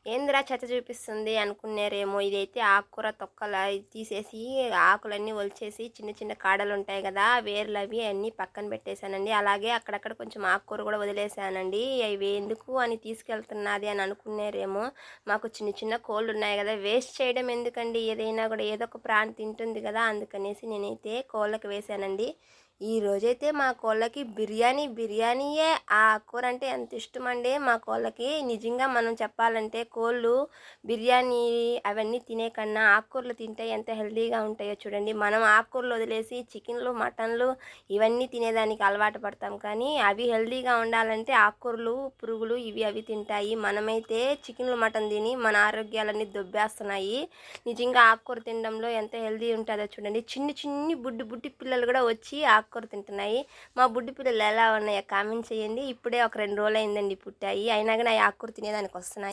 ఏందిరా చెత్త చూపిస్తుంది అనుకున్నారేమో. ఇదైతే ఆకుకూర తొక్కల తీసేసి ఆకులన్నీ ఒలిచేసి చిన్న చిన్న కాడలు ఉంటాయి కదా, వేర్లు అవి అన్నీ పక్కన పెట్టేశానండి. అలాగే అక్కడక్కడ కొంచెం ఆకుకూర కూడా వదిలేసానండి. అవి ఎందుకు అని తీసుకెళ్తున్నది అని అనుకున్నారేమో. మాకు చిన్న చిన్న కోళ్ళు ఉన్నాయి కదా, వేస్ట్ చేయడం ఎందుకండి, ఏదైనా కూడా ఏదో ఒక ప్రాణి తింటుంది కదా, అందుకనేసి నేనైతే కోళ్ళకి వేసానండి. ఈ రోజైతే మా కోళ్ళకి బిర్యానీయే. ఆ కూర అంటే ఎంత ఇష్టమండి మా కోళ్ళకి. నిజంగా మనం చెప్పాలంటే కోళ్ళు బిర్యానీ అవన్నీ తినే కన్నా ఆకుకూరలు తింటే ఎంత హెల్తీగా ఉంటాయో చూడండి. మనం ఆకుకూరలు వదిలేసి చికెన్లు మటన్లు ఇవన్నీ తినేదానికి అలవాటు పడతాం, కానీ అవి హెల్తీగా ఉండాలంటే ఆకుకూరలు పురుగులు ఇవి అవి తింటాయి. మనమైతే చికెన్లు మటన్ తిని మన ఆరోగ్యాలన్నీ దొబ్బేస్తున్నాయి. నిజంగా ఆకుకూర తినడంలో ఎంత హెల్తీ ఉంటుందో చూడండి. చిన్ని చిన్ని బుడ్డి బుడ్డి పిల్లలు కూడా వచ్చి ఆకుకూర తింటున్నాయి. మా బుడ్డి పిల్లలు ఎలా ఉన్నాయో కామెంట్ చేయండి. ఇప్పుడే ఒక 2 రోజులు అయిందండి పుట్టాయి, అయినా కానీ ఆ ఆకుకూర తినేదానికి వస్తున్నాయి.